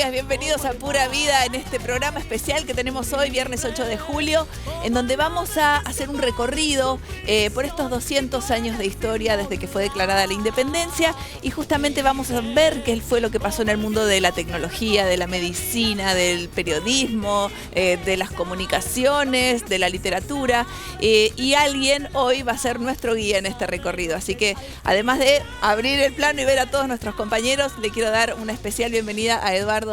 amigas, bienvenidos a Pura Vida en este programa especial que tenemos hoy, viernes 8 de julio, en donde vamos a hacer un recorrido por estos 200 años de historia desde que fue declarada la independencia, y justamente vamos a ver qué fue lo que pasó en el mundo de la tecnología, de la medicina, del periodismo, de las comunicaciones, de la literatura, y alguien hoy va a ser nuestro guía en este recorrido. Así que además de abrir el plano y ver a todos nuestros compañeros, le quiero dar una especial bienvenida a Eduardo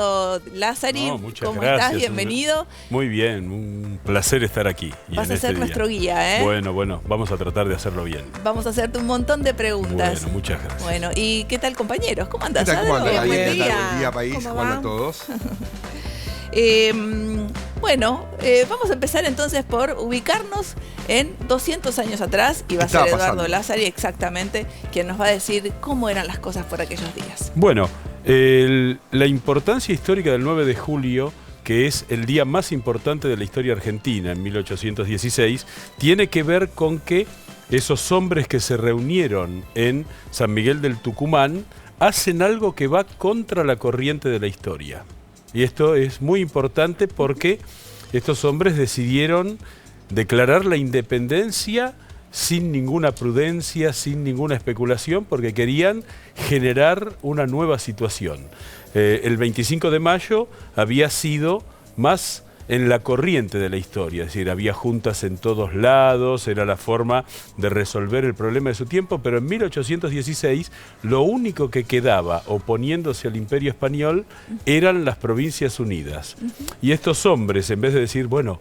Lázari. ¿Cómo estás? Bienvenido. Muy bien, un placer estar aquí. Vas a ser nuestro guía, ¿eh? Bueno, vamos a tratar de hacerlo bien. Vamos a hacerte un montón de preguntas. Bueno, muchas gracias. Bueno, ¿y qué tal, compañeros? ¿Cómo andás? ¿Cómo andan? Buen día. Buen día, país. ¿Cómo andan todos? Bueno, vamos a empezar entonces por ubicarnos en 200 años atrás, y va a ser Eduardo Lázari exactamente quien nos va a decir cómo eran las cosas por aquellos días. Bueno, la importancia histórica del 9 de julio, que es el día más importante de la historia argentina en 1816, tiene que ver con que esos hombres que se reunieron en San Miguel del Tucumán hacen algo que va contra la corriente de la historia. Y esto es muy importante porque estos hombres decidieron declarar la independencia sin ninguna prudencia, sin ninguna especulación, porque querían generar una nueva situación. El 25 de mayo había sido más en la corriente de la historia, es decir, había juntas en todos lados, era la forma de resolver el problema de su tiempo, pero en 1816 lo único que quedaba oponiéndose al Imperio Español eran las Provincias Unidas. Y estos hombres, en vez de decir, bueno,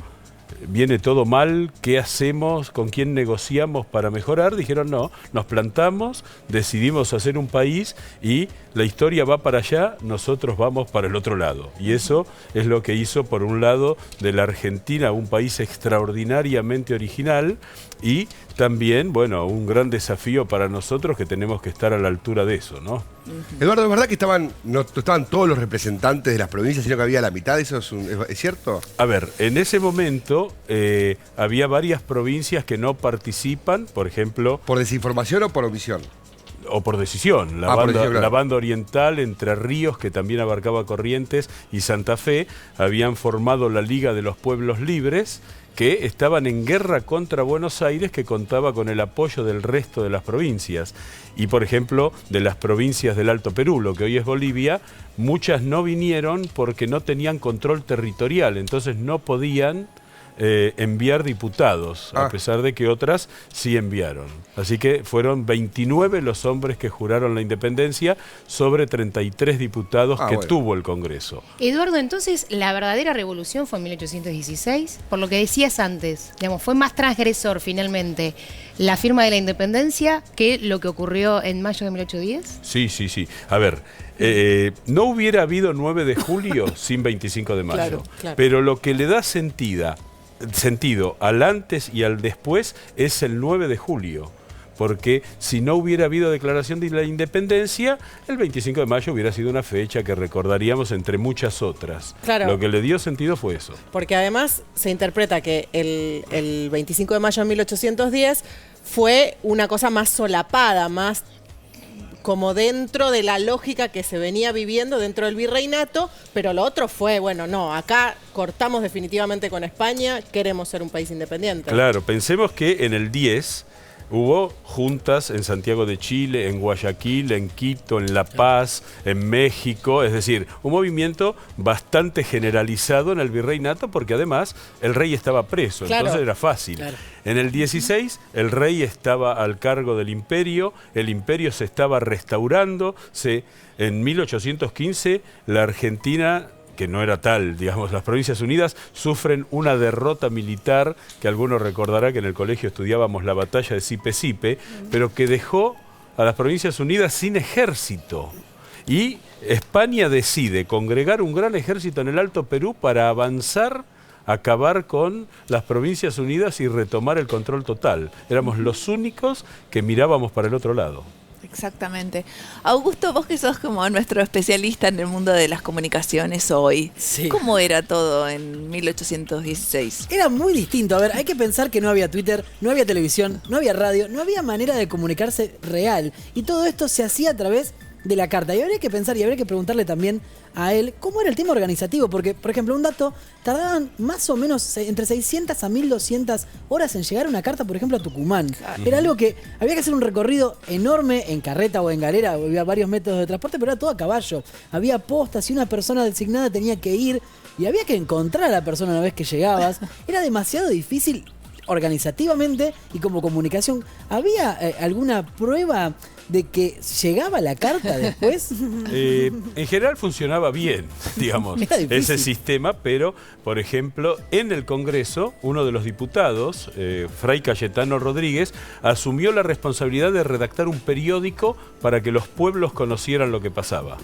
viene todo mal, ¿qué hacemos? ¿Con quién negociamos para mejorar? Dijeron no, nos plantamos, decidimos hacer un país y la historia va para allá, nosotros vamos para el otro lado. Y eso es lo que hizo, por un lado, de la Argentina un país extraordinariamente original, y también, bueno, un gran desafío para nosotros, que tenemos que estar a la altura de eso, ¿no? Eduardo, ¿es verdad que no estaban todos los representantes de las provincias, sino que había la mitad? ¿Eso es cierto? A ver, en ese momento había varias provincias que no participan, por ejemplo... ¿Por desinformación o por omisión? O por decisión. La banda oriental, Entre Ríos, que también abarcaba Corrientes, y Santa Fe, habían formado la Liga de los Pueblos Libres, que estaban en guerra contra Buenos Aires, que contaba con el apoyo del resto de las provincias. Y, por ejemplo, de las provincias del Alto Perú, lo que hoy es Bolivia, muchas no vinieron porque no tenían control territorial, entonces no podían enviar diputados, a pesar de que otras sí enviaron. Así que fueron 29 los hombres que juraron la independencia sobre 33 diputados que tuvo el Congreso. Eduardo, entonces, ¿la verdadera revolución fue en 1816? Por lo que decías antes, digamos, fue más transgresor finalmente la firma de la independencia que lo que ocurrió en mayo de 1810? Sí. A ver, no hubiera habido 9 de julio sin 25 de mayo. Claro. Pero lo que le da sentido al antes y al después es el 9 de julio. Porque si no hubiera habido declaración de la independencia, el 25 de mayo hubiera sido una fecha que recordaríamos entre muchas otras. Claro. Lo que le dio sentido fue eso. Porque además se interpreta que el 25 de mayo de 1810 fue una cosa más solapada, más como dentro de la lógica que se venía viviendo dentro del virreinato, pero lo otro fue, bueno, no, acá cortamos definitivamente con España, queremos ser un país independiente. Claro, pensemos que en el 10 hubo juntas en Santiago de Chile, en Guayaquil, en Quito, en La Paz, en México, es decir, un movimiento bastante generalizado en el virreinato, porque además el rey estaba preso, entonces era fácil. Claro. En el 16 el rey estaba al cargo del imperio, el imperio se estaba restaurando, en 1815 la Argentina, que no era tal, digamos, las Provincias Unidas sufren una derrota militar, que algunos recordará que en el colegio estudiábamos la batalla de Sipe-Sipe, pero que dejó a las Provincias Unidas sin ejército. Y España decide congregar un gran ejército en el Alto Perú para avanzar, acabar con las Provincias Unidas y retomar el control total. Éramos los únicos que mirábamos para el otro lado. Exactamente. Augusto, vos que sos como nuestro especialista en el mundo de las comunicaciones hoy, ¿cómo era todo en 1816? Era muy distinto. A ver, hay que pensar que no había Twitter, no había televisión, no había radio, no había manera de comunicarse real. Y todo esto se hacía a través de la carta. Y habría que pensar y habría que preguntarle también a él cómo era el tema organizativo. Porque, por ejemplo, un dato, tardaban más o menos entre 600 a 1200 horas en llegar una carta, por ejemplo, a Tucumán. Era algo que había que hacer un recorrido enorme en carreta o en galera, había varios métodos de transporte, pero era todo a caballo. Había postas y una persona designada tenía que ir y había que encontrar a la persona una vez que llegabas. Era demasiado difícil organizativamente y como comunicación. ¿Había alguna prueba de que llegaba la carta después? En general funcionaba bien, digamos, ese sistema, pero, por ejemplo, en el Congreso, uno de los diputados, Fray Cayetano Rodríguez, asumió la responsabilidad de redactar un periódico para que los pueblos conocieran lo que pasaba.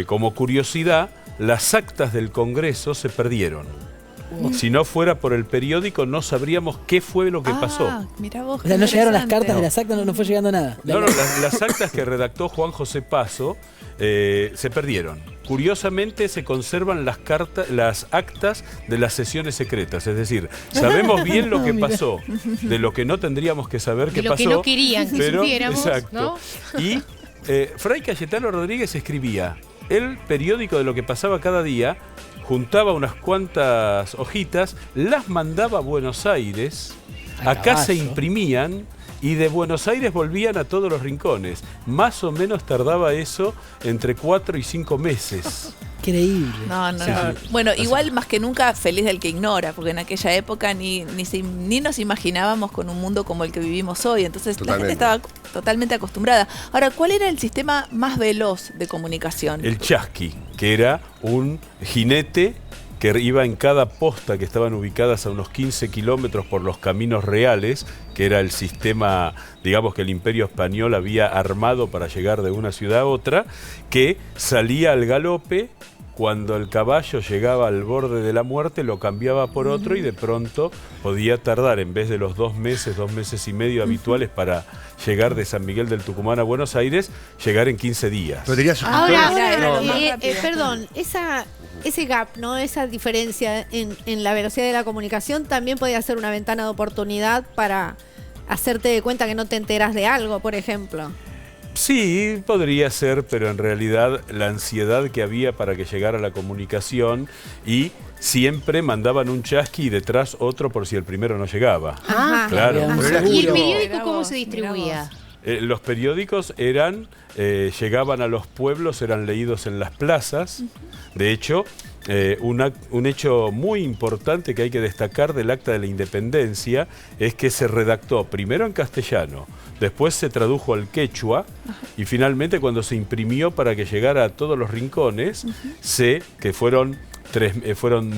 Como curiosidad, las actas del Congreso se perdieron. Si no fuera por el periódico, no sabríamos qué fue lo que pasó. Mirá vos, O sea, no llegaron las cartas de las actas, no fue llegando nada. No, las actas que redactó Juan José Paso se perdieron. Curiosamente se conservan las actas de las sesiones secretas. Es decir, sabemos bien lo que pasó, de lo que no tendríamos que saber qué De lo pasó. que no querían que supiéramos, exacto. ¿no? Y Fray Cayetano Rodríguez escribía el periódico de lo que pasaba cada día, juntaba unas cuantas hojitas, las mandaba a Buenos Aires, acá se imprimían y de Buenos Aires volvían a todos los rincones. Más o menos tardaba eso entre 4 y 5 meses. Increíble. No. Sí. Bueno, igual más que nunca feliz del que ignora, porque en aquella época ni nos imaginábamos con un mundo como el que vivimos hoy. Entonces la gente estaba totalmente acostumbrada. Ahora, ¿cuál era el sistema más veloz de comunicación? El chasqui, que era un jinete que iba en cada posta que estaban ubicadas a unos 15 kilómetros por los caminos reales, que era el sistema, digamos, que el Imperio Español había armado para llegar de una ciudad a otra, que salía al galope. Cuando el caballo llegaba al borde de la muerte, lo cambiaba por otro y de pronto podía tardar, en vez de los 2 meses y medio habituales para llegar de San Miguel del Tucumán a Buenos Aires, llegar en 15 días. Pero tenía Ahora, Era lo más rápido. perdón, ese gap, ¿no? Esa diferencia en la velocidad de la comunicación también podía ser una ventana de oportunidad para hacerte de cuenta que no te enteras de algo, por ejemplo. Sí, podría ser, pero en realidad la ansiedad que había para que llegara la comunicación y siempre mandaban un chasqui y detrás otro por si el primero no llegaba. Ajá. Claro. ¿Y el periódico Mirá cómo vos, se mirá distribuía? Los periódicos llegaban a los pueblos, eran leídos en las plazas. De hecho, un hecho muy importante que hay que destacar del Acta de la Independencia es que se redactó primero en castellano, después se tradujo al quechua y finalmente cuando se imprimió para que llegara a todos los rincones, que fueron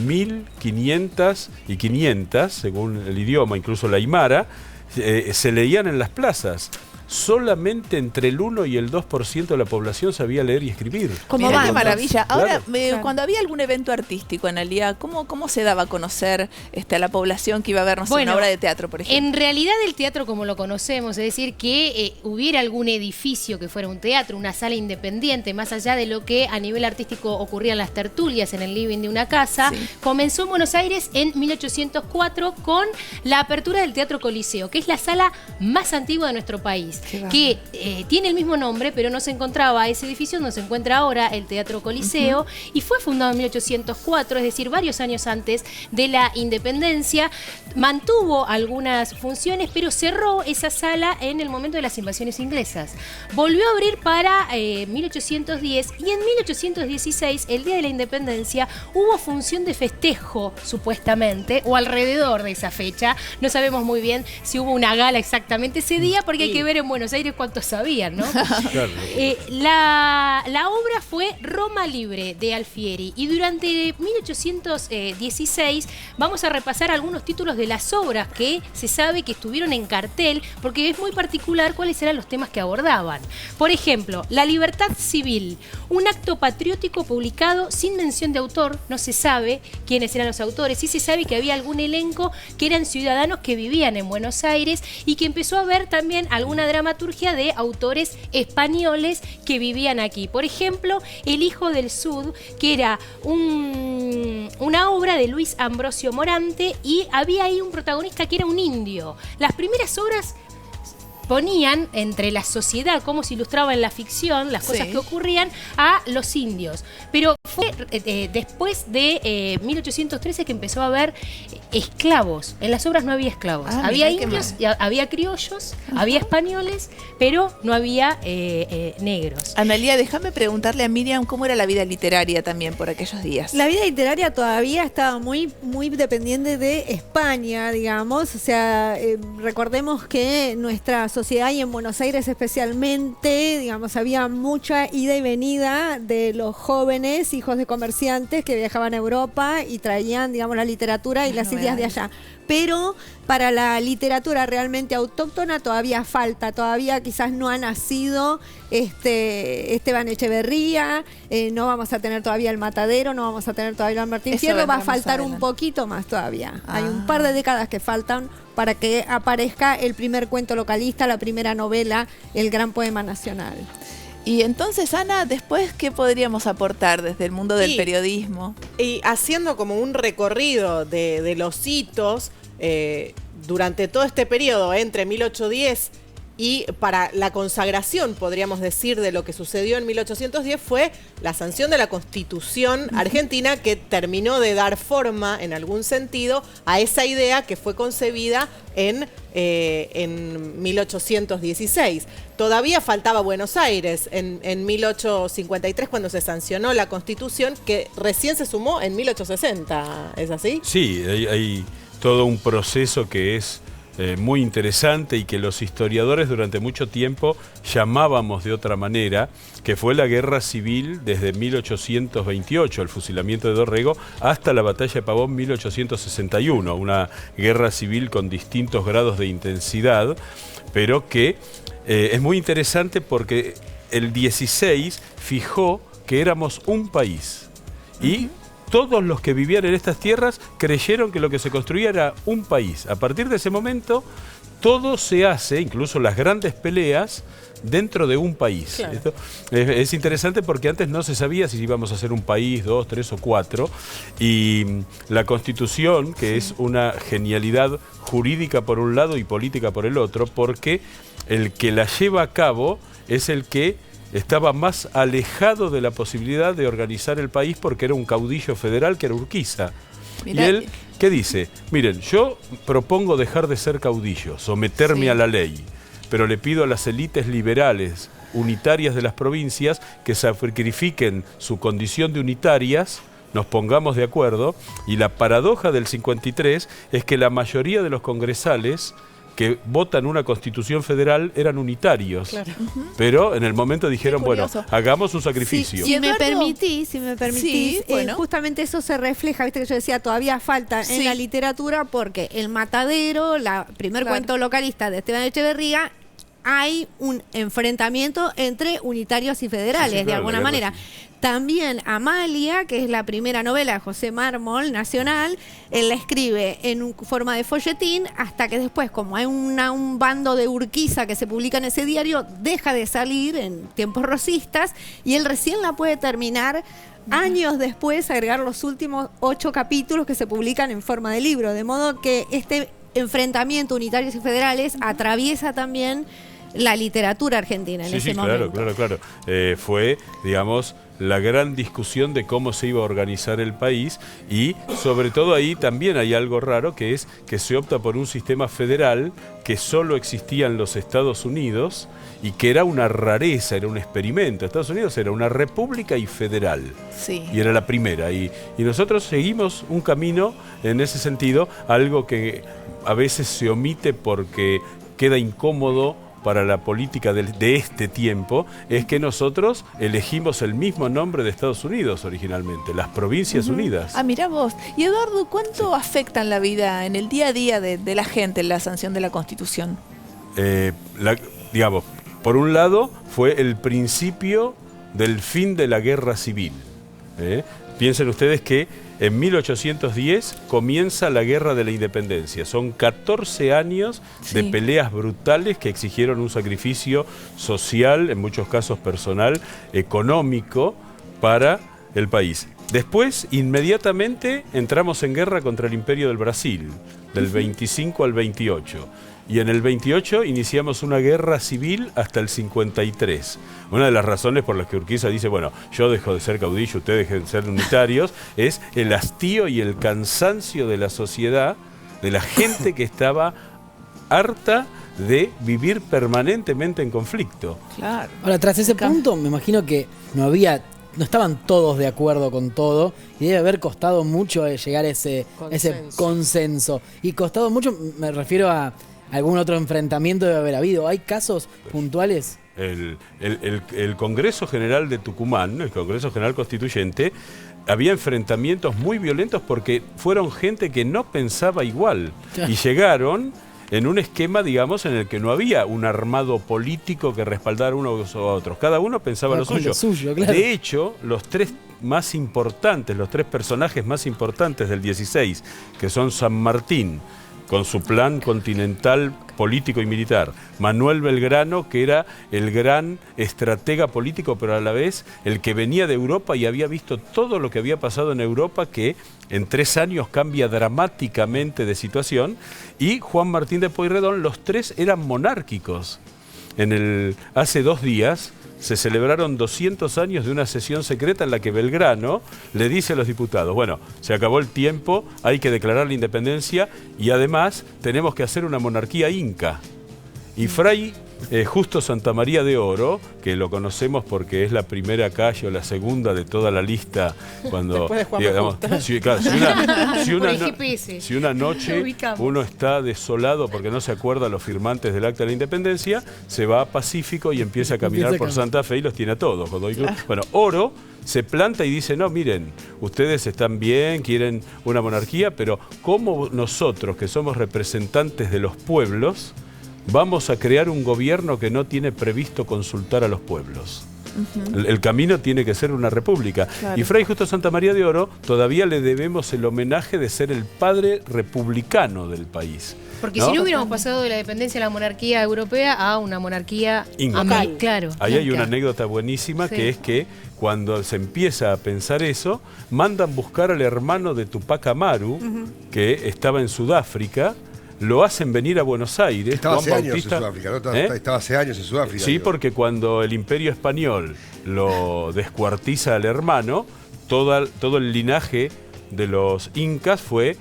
1500 y 500, según el idioma, incluso la aymara, se leían en las plazas. Solamente entre el 1 y el 2% de la población sabía leer y escribir. Mirá qué maravilla. Ahora, Claro. cuando había algún evento artístico en el día, ¿cómo se daba a conocer a la población que iba a ver, no sé, una obra de teatro, por ejemplo? En realidad el teatro como lo conocemos, es decir, que hubiera algún edificio que fuera un teatro, una sala independiente, más allá de lo que a nivel artístico ocurrían las tertulias en el living de una casa, comenzó en Buenos Aires en 1804 con la apertura del Teatro Coliseo, que es la sala más antigua de nuestro país, que tiene el mismo nombre, pero no se encontraba ese edificio donde se encuentra ahora el Teatro Coliseo, y fue fundado en 1804, es decir, varios años antes de la independencia. Mantuvo algunas funciones, pero cerró esa sala en el momento de las invasiones inglesas. Volvió a abrir para 1810 y en 1816, el Día de la Independencia, hubo función de festejo, supuestamente, o alrededor de esa fecha. No sabemos muy bien si hubo una gala exactamente ese día, porque hay que ver en Buenos Aires cuántos sabían, ¿no? Claro. La obra fue Roma Libre de Alfieri y durante 1816 vamos a repasar algunos títulos de las obras que se sabe que estuvieron en cartel, porque es muy particular cuáles eran los temas que abordaban. Por ejemplo, La Libertad Civil, un acto patriótico publicado sin mención de autor, no se sabe quiénes eran los autores, sí se sabe que había algún elenco que eran ciudadanos que vivían en Buenos Aires y que empezó a ver también alguna dramaturgia de autores españoles que vivían aquí. Por ejemplo, El Hijo del Sud, que era una obra de Luis Ambrosio Morante, y había ahí un protagonista que era un indio. Las primeras obras ponían entre la sociedad, cómo se ilustraba en la ficción, las cosas Sí. que ocurrían, a los indios. Pero fue después de 1813 que empezó a haber esclavos. En las obras no había esclavos. Ah, Había mirá qué indios, mal. había criollos, había españoles, pero no había negros. Analía, déjame preguntarle a Miriam cómo era la vida literaria también por aquellos días. La vida literaria todavía estaba muy, muy dependiente de España, digamos. O sea, recordemos que nuestra sociedad y en Buenos Aires especialmente, digamos, había mucha ida y venida de los jóvenes hijos de comerciantes que viajaban a Europa y traían, digamos, la literatura y las ideas de allá. Pero para la literatura realmente autóctona todavía falta, todavía quizás no ha nacido Esteban Echeverría, no vamos a tener todavía El Matadero, no vamos a tener todavía el Martín Eso Fierro, va a vendrá más faltar un adelante. poquito más todavía. Ah. Hay un par de décadas que faltan para que aparezca el primer cuento localista, la primera novela, el gran poema nacional. Y entonces, Ana, después, ¿qué podríamos aportar desde el mundo del Y- periodismo? Y haciendo como un recorrido de los hitos durante todo este periodo, entre 1810 y para la consagración, podríamos decir, de lo que sucedió en 1810, fue la sanción de la Constitución argentina, que terminó de dar forma, en algún sentido, a esa idea que fue concebida en 1816. Todavía faltaba Buenos Aires en 1853, cuando se sancionó la Constitución, que recién se sumó en 1860, ¿es así? Sí, hay todo un proceso que es muy interesante y que los historiadores durante mucho tiempo llamábamos de otra manera, que fue la Guerra Civil desde 1828, el fusilamiento de Dorrego, hasta la Batalla de Pavón 1861, una guerra civil con distintos grados de intensidad, pero que es muy interesante porque el 16 fijó que éramos un país y todos los que vivían en estas tierras creyeron que lo que se construía era un país. A partir de ese momento, todo se hace, incluso las grandes peleas, dentro de un país. Claro. Esto es interesante porque antes no se sabía si íbamos a ser un país, 2, 3 o 4. Y la Constitución, que es una genialidad jurídica por un lado y política por el otro, porque el que la lleva a cabo es el que estaba más alejado de la posibilidad de organizar el país porque era un caudillo federal que era Urquiza. Mirá, Y él, ¿qué dice? Miren, yo propongo dejar de ser caudillo, someterme Sí. a la ley, pero le pido a las élites liberales unitarias de las provincias que sacrifiquen su condición de unitarias, nos pongamos de acuerdo, y la paradoja del 53 es que la mayoría de los congresales que votan una constitución federal eran unitarios, pero en el momento dijeron, bueno, curioso. hagamos un sacrificio. Sí, Si me Eduardo. permitís, Sí, bueno. justamente eso se refleja, viste que yo decía, todavía falta Sí. en la literatura, porque El Matadero, la primer Claro. cuento localista de Esteban Echeverría, hay un enfrentamiento entre unitarios y federales, Sí, sí, de claro, alguna la guerra manera. También Amalia, que es la primera novela de José Mármol, nacional, él la escribe en forma de folletín, hasta que después, como hay un bando de Urquiza que se publica en ese diario, deja de salir en tiempos rosistas y él recién la puede terminar años después, agregar los últimos 8 capítulos que se publican en forma de libro. De modo que este enfrentamiento unitarios y federales atraviesa también la literatura argentina en Sí, ese sí, momento. claro. Fue, digamos, la gran discusión de cómo se iba a organizar el país y sobre todo ahí también hay algo raro, que es que se opta por un sistema federal que solo existía en los Estados Unidos y que era una rareza, era un experimento. Estados Unidos era una república y federal. Sí. Y era la primera. Y nosotros seguimos un camino en ese sentido, algo que a veces se omite porque queda incómodo para la política de este tiempo, es que nosotros elegimos el mismo nombre de Estados Unidos originalmente, las Provincias Unidas. Ah, mirá vos. Y Eduardo, ¿cuánto afecta en la vida, en el día a día de la gente, la sanción de la Constitución? Digamos, por un lado fue el principio del fin de la guerra civil. Piensen ustedes que en 1810 comienza la Guerra de la Independencia. Son 14 años de Sí. peleas brutales que exigieron un sacrificio social, en muchos casos personal, económico, para el país. Después, inmediatamente, entramos en guerra contra el Imperio del Brasil, del 25 al 28. y en el 28 iniciamos una guerra civil hasta el 53. Una de las razones por las que Urquiza dice, bueno, yo dejo de ser caudillo, ustedes dejen de ser unitarios, es el hastío y el cansancio de la sociedad, de la gente que estaba harta de vivir permanentemente en conflicto. Claro. Ahora, tras ese punto, me imagino que no estaban todos de acuerdo con todo y debe haber costado mucho llegar a ese consenso. Y costado mucho, me refiero a algún otro enfrentamiento debe haber habido. ¿Hay casos puntuales? El Congreso General de Tucumán, el Congreso General Constituyente, había enfrentamientos muy violentos porque fueron gente que no pensaba igual y llegaron en un esquema, digamos, en el que no había un armado político que respaldara unos a otros. Cada uno pensaba lo suyo. Claro. De hecho, los tres personajes más importantes del 16, que son San Martín, con su plan continental político y militar, Manuel Belgrano, que era el gran estratega político, pero a la vez el que venía de Europa y había visto todo lo que había pasado en Europa, que en 3 años cambia dramáticamente de situación, y Juan Martín de Pueyrredón. Los tres eran monárquicos. Hace 2 días se celebraron 200 años de una sesión secreta en la que Belgrano le dice a los diputados, bueno, se acabó el tiempo, hay que declarar la independencia y además tenemos que hacer una monarquía inca. Y Fray Justo Santamaría de Oro, que lo conocemos porque es la primera calle o la segunda de toda la lista, cuando digamos, si una noche uno está desolado porque no se acuerda a los firmantes del Acta de la Independencia, se va a Pacífico y empieza a caminar por Santa Fe y los tiene a todos. Bueno, Oro se planta y dice, no, miren, ustedes están bien, quieren una monarquía, pero ¿cómo nosotros, que somos representantes de los pueblos, vamos a crear un gobierno que no tiene previsto consultar a los pueblos? El camino tiene que ser una república. Claro. Y Fray Justo Santamaría de Oro todavía le debemos el homenaje de ser el padre republicano del país. Porque si no hubiéramos pasado de la dependencia de la monarquía europea a una monarquía local. Claro. Ahí hay una anécdota buenísima, que es que cuando se empieza a pensar eso, mandan buscar al hermano de Tupac Amaru, que estaba en Sudáfrica. Lo hacen venir a Buenos Aires. Estaba hace años en Sudáfrica, ¿no? Estaba hace años en Sudáfrica. Sí, porque cuando el Imperio Español lo descuartiza al hermano, todo el linaje de los incas fue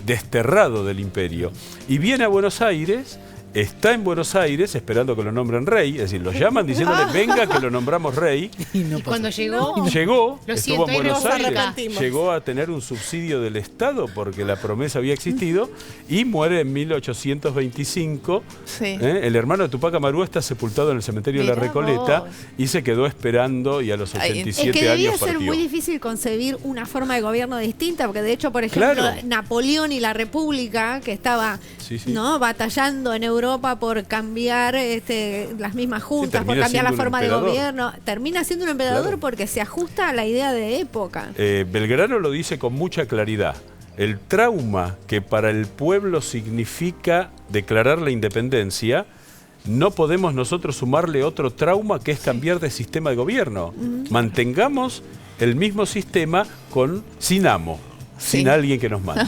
desterrado del imperio. Y viene a Buenos Aires, está en Buenos Aires esperando que lo nombren rey, es decir, lo llaman diciéndole, venga que lo nombramos rey. Y cuando llegó, estuvo en Buenos Aires, llegó a tener un subsidio del Estado porque la promesa había existido y muere en 1825. El hermano de Tupac Amaru está sepultado en el cementerio de la Recoleta y se quedó esperando y a los 87 es que debía años partió. ser muy difícil concebir una forma de gobierno distinta, porque de hecho, por ejemplo, Napoleón y la República, que estaba ¿no? batallando en Europa por cambiar las mismas juntas, por cambiar la forma de gobierno, termina siendo un emperador porque se ajusta a la idea de época. Belgrano lo dice con mucha claridad. El trauma que para el pueblo significa declarar la independencia, no podemos nosotros sumarle otro trauma que es cambiar de sistema de gobierno. Mantengamos el mismo sistema sin amo. Sin alguien que nos mande.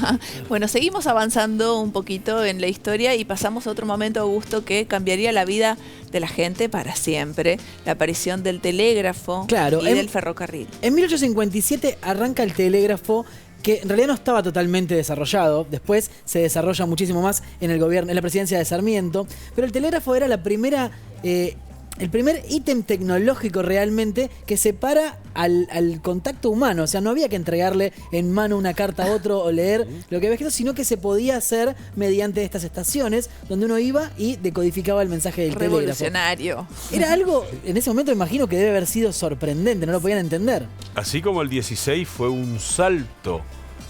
Bueno, seguimos avanzando un poquito en la historia y pasamos a otro momento, Augusto, que cambiaría la vida de la gente para siempre. La aparición del telégrafo y del ferrocarril. En 1857 arranca el telégrafo, que en realidad no estaba totalmente desarrollado. Después se desarrolla muchísimo más en el gobierno, en la presidencia de Sarmiento. Pero el telégrafo era el primer ítem tecnológico realmente que separa al contacto humano. O sea, no había que entregarle en mano una carta a otro o leer lo que había escrito, sino que se podía hacer mediante estas estaciones donde uno iba y decodificaba el mensaje del telégrafo. Revolucionario. Era algo, en ese momento imagino que debe haber sido sorprendente, no lo podían entender. Así como el 16 fue un salto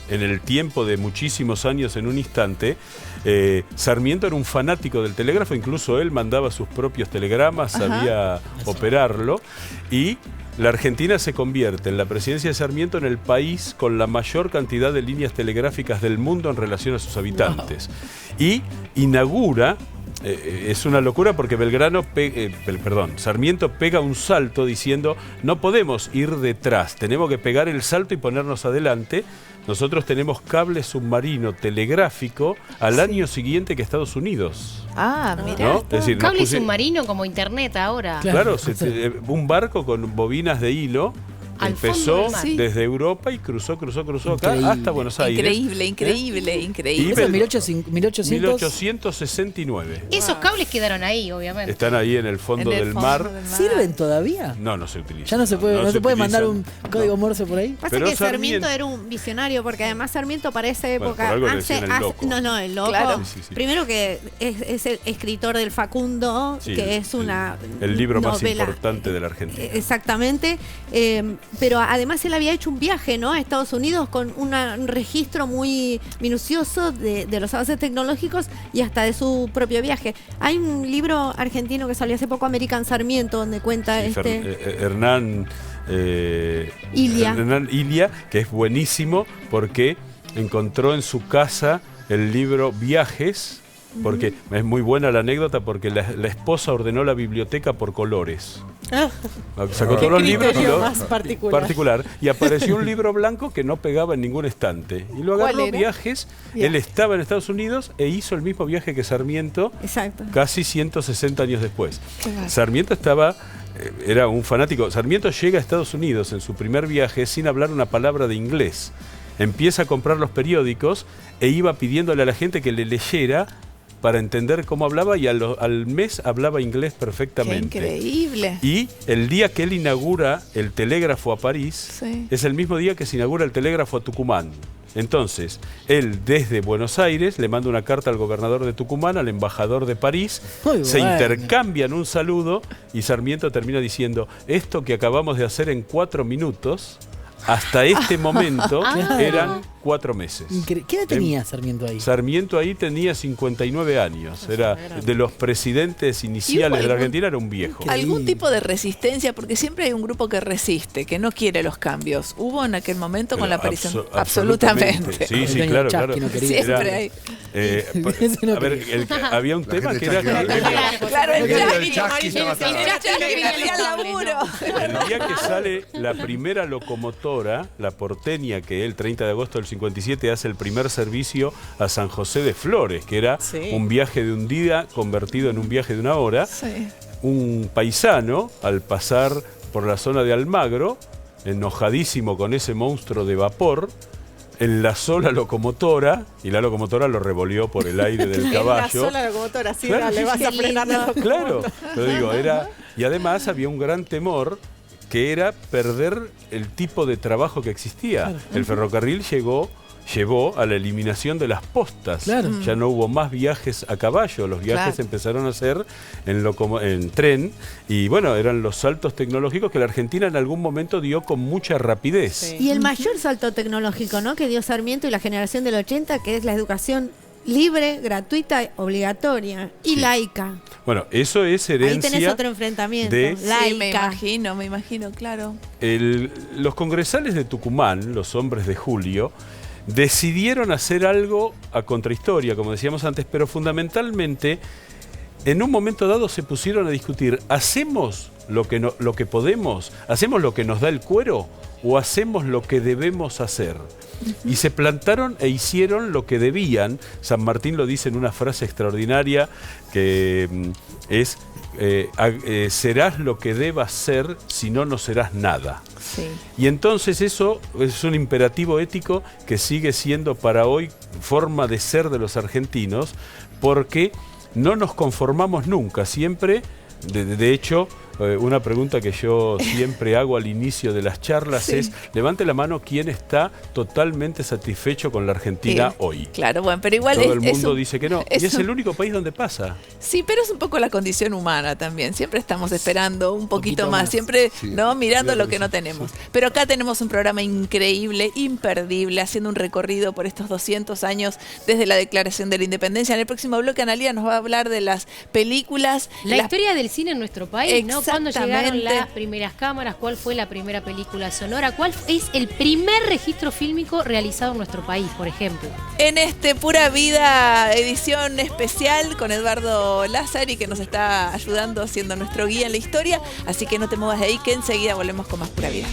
en el tiempo de muchísimos años en un instante, Sarmiento era un fanático del telégrafo, incluso él mandaba sus propios telegramas, sabía operarlo, y la Argentina se convierte en la presidencia de Sarmiento en el país con la mayor cantidad de líneas telegráficas del mundo en relación a sus habitantes. Y inaugura es una locura porque Sarmiento pega un salto diciendo no podemos ir detrás, tenemos que pegar el salto y ponernos adelante. Nosotros tenemos cable submarino telegráfico al año siguiente que Estados Unidos. Ah, mira. ¿No? Es decir, Cable submarino como internet ahora. Claro, un barco con bobinas de hilo. Al Empezó fondo del mar. desde Europa y cruzó acá Increíble. hasta Buenos Aires. Increíble. Y Eso es 1800. 1869. Esos cables quedaron ahí, obviamente. Están ahí en el fondo En el del fondo mar. del mar. ¿Sirven todavía? No se utilizan. Ya no se puede, no se puede mandar un utilizan. código Morse por ahí. Pasa Pero que Sarmiento Sarmiento era un visionario, porque además Sarmiento para esa Bueno, época por algo le decían el loco. No, el loco. Claro. Sí. Primero que es el escritor del Facundo, Sí, que es una el libro más novela, importante de la Argentina. Exactamente. Pero además él había hecho un viaje, ¿no?, a Estados Unidos con un registro muy minucioso de los avances tecnológicos y hasta de su propio viaje. Hay un libro argentino que salió hace poco, American Sarmiento, donde cuenta Sí, Hernán Ilia, que es buenísimo porque encontró en su casa el libro Viajes, porque es muy buena la anécdota porque la esposa ordenó la biblioteca por colores. Sacó todos los libros más particular. y apareció un libro blanco que no pegaba en ningún estante. Y lo agarró. ¿Cuál era? Viajes. Él estaba en Estados Unidos e hizo el mismo viaje que Sarmiento exacto. casi 160 años después. Claro. Sarmiento era un fanático. Sarmiento llega a Estados Unidos en su primer viaje sin hablar una palabra de inglés. Empieza a comprar los periódicos e iba pidiéndole a la gente que le leyera para entender cómo hablaba y al mes hablaba inglés Qué perfectamente. increíble. Y el día que él inaugura el telégrafo a París, Sí. es el mismo día que se inaugura el telégrafo a Tucumán. Entonces, él desde Buenos Aires le manda una carta al gobernador de Tucumán, al embajador de París, Muy se bueno. intercambian un saludo y Sarmiento termina diciendo, esto que acabamos de hacer en 4 minutos, hasta este momento eran 4 meses. ¿Qué edad tenía Sarmiento ahí? Sarmiento ahí tenía 59 años, era de los presidentes iniciales de la Argentina, era un viejo. ¿Algún tipo de resistencia? Porque siempre hay un grupo que resiste, que no quiere los cambios. ¿Hubo en aquel momento con la aparición? Absolutamente. Sí, El dueño claro, Chasqui claro. no quería. Siempre hay. Ese no A ver, había un tema que era que Claro, el El Chasqui. Chasqui estaba El Chasqui perdía el laburo. el día que sale la primera locomotora, la porteña, que el 30 de agosto del 57 hace el primer servicio a San José de Flores, que era Sí. un viaje de un día convertido en un viaje de una hora. Sí. Un paisano, al pasar por la zona de Almagro, enojadísimo con ese monstruo de vapor, enlazó la locomotora y la locomotora lo revolvió por el aire del caballo. Enlazó la locomotora, sí, Claro, dale, sí, vas sí. a frenar la locomotora. Claro, pero digo, y además había un gran temor que era perder el tipo de trabajo que existía. El ferrocarril llevó a la eliminación de las postas. Claro. Ya no hubo más viajes a caballo, los viajes Claro. empezaron a ser en tren y bueno, eran los saltos tecnológicos que la Argentina en algún momento dio con mucha rapidez. Sí. Y el mayor salto tecnológico, ¿no?, que dio Sarmiento y la generación del 80, que es la educación libre, gratuita, obligatoria y Sí. laica. Bueno, eso es Ahí tenés herencia otro enfrentamiento. de- Sí, me Laica. imagino, claro. Los congresales de Tucumán, los hombres de Julio, decidieron hacer algo a contrahistoria, como decíamos antes, pero fundamentalmente en un momento dado se pusieron a discutir, ¿hacemos lo que podemos? ¿Hacemos lo que nos da el cuero? ¿O hacemos lo que debemos hacer? Y se plantaron e hicieron lo que debían. San Martín lo dice en una frase extraordinaria que es, serás lo que debas ser, si no, no serás nada. Sí. Y entonces eso es un imperativo ético que sigue siendo para hoy forma de ser de los argentinos, porque no nos conformamos nunca, siempre, de hecho, una pregunta que yo siempre hago al inicio de las charlas Sí. es, levante la mano quién está totalmente satisfecho con la Argentina Sí. hoy. Claro, bueno, pero igual Todo el es mundo un- dice que no, y es el único país donde pasa. Sí, pero es un poco la condición humana también. Siempre estamos esperando un poquito más, más. siempre Sí. no mirando Claro lo que que no sí. tenemos. Pero acá tenemos un programa increíble, imperdible, haciendo un recorrido por estos 200 años desde la Declaración de la Independencia. En el próximo bloque, Analía nos va a hablar de las películas. La historia del cine en nuestro país, ¿no? cuándo llegaron Exactamente. las primeras cámaras, cuál fue la primera película sonora, cuál es el primer registro fílmico realizado en nuestro país, por ejemplo. En este Pura Vida edición especial con Eduardo Lázari, que nos está ayudando siendo nuestro guía en la historia. Así que no te muevas de ahí, que enseguida volvemos con más Pura Vida.